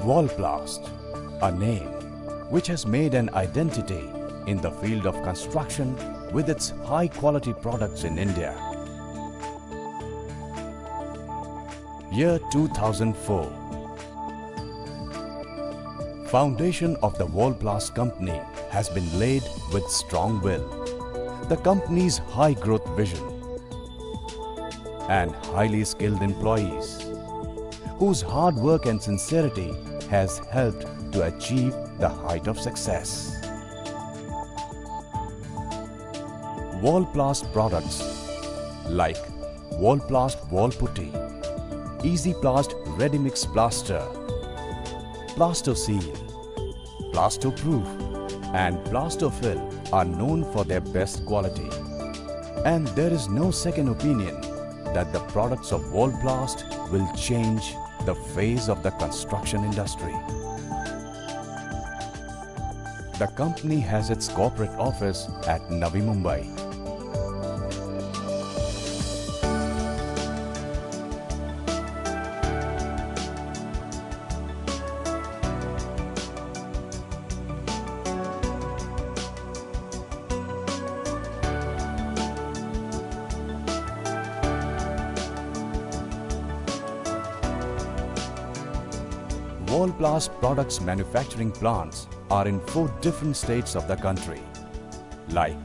Wallplast, a name which has made an identity in the field of construction with its high-quality products in India. Year 2004. Foundation of the Wallplast company has been laid with strong will. The company's high growth vision and highly skilled employees whose hard work and sincerity has helped to achieve the height of success. Wallplast products like Wallplast Wall Putty, Easyplast Ready Mix Plaster, Plastoseal, Plastoproof and Plastofill are known for their best quality. And there is no second opinion that the products of Wallplast will change the face of the construction industry. The company has its corporate office at Navi Mumbai. Wallplast products manufacturing plants are in 4 different states of the country, like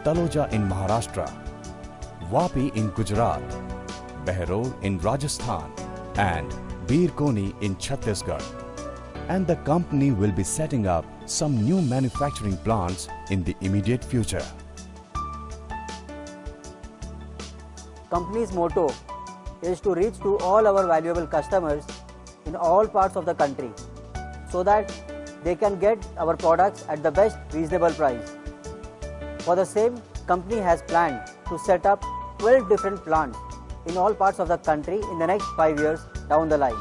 Taloja in Maharashtra, Vapi in Gujarat, Behror in Rajasthan and Birkoni in Chhattisgarh. And the company will be setting up some new manufacturing plants in the immediate future. Company's motto is to reach to all our valuable customers in all parts of the country so that they can get our products at the best reasonable price. For the same, company has planned to set up 12 different plants in all parts of the country in the next 5 years down the line.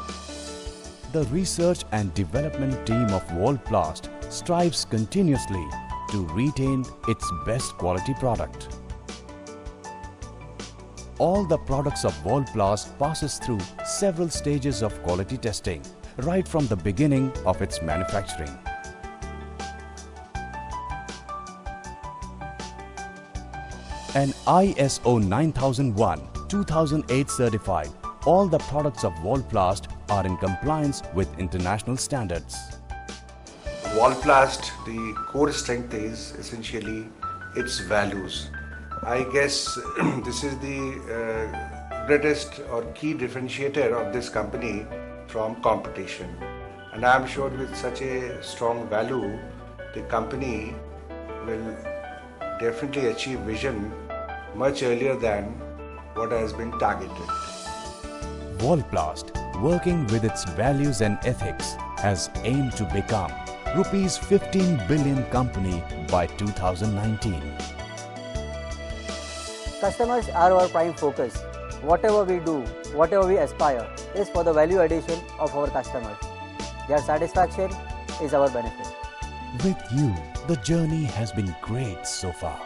The research and development team of Wallplast strives continuously to retain its best quality product. All the products of Wallplast passes through several stages of quality testing right from the beginning of its manufacturing. An ISO 9001-2008 certified, all the products of Wallplast are in compliance with international standards. Wallplast, the core strength is essentially its values. I guess this is the greatest or key differentiator of this company from competition. And I am sure with such a strong value, the company will definitely achieve vision much earlier than what has been targeted. Wallplast, working with its values and ethics, has aimed to become Rs 15 billion company by 2019. Customers are our prime focus. Whatever we do, whatever we aspire is for the value addition of our customers. Their satisfaction is our benefit. With you, the journey has been great so far.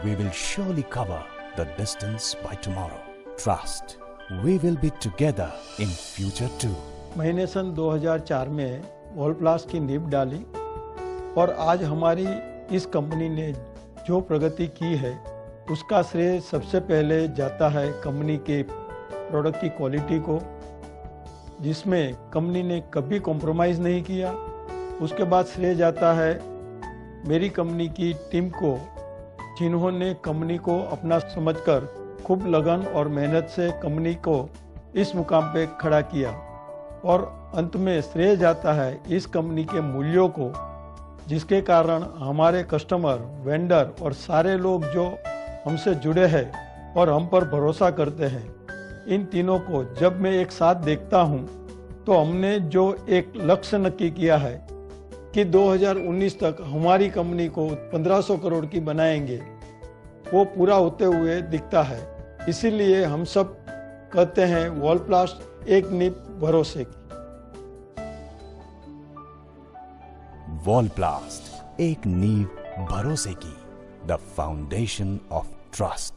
We will surely cover the distance by tomorrow. Trust, we will be together in future too. मैंने सन 2004 में वॉलप्लास्ट की नींव डाली और आज हमारी इस company ने जो प्रगति की है उसका श्रेय सबसे पहले जाता है कंपनी के प्रोडक्ट की क्वालिटी को, जिसमें कंपनी ने कभी कॉम्प्रोमाइज़ नहीं किया। उसके बाद श्रेय जाता है मेरी कंपनी की टीम को, जिन्होंने कंपनी को अपना समझकर खूब लगन और मेहनत से कंपनी को इस मुकाम पे खड़ा किया। और अंत में श्रेय जाता है इस कंपनी के मूल्यों को, जिसके कारण हमारे कस्टमर, वेंडर और सारे लोग जो हमसे जुड़े हैं और हम पर भरोसा करते हैं, इन तीनों को जब मैं एक साथ देखता हूं, तो हमने जो एक लक्ष्य नक्की किया है कि 2019 तक हमारी कंपनी को 1500 करोड़ की बनाएंगे, वो पूरा होते हुए दिखता है। इसीलिए हम सब कहते हैं वॉलप्लास्ट एक नींव भरोसे की। Wallplast, एक नींव भरोसे की, the foundation of trust.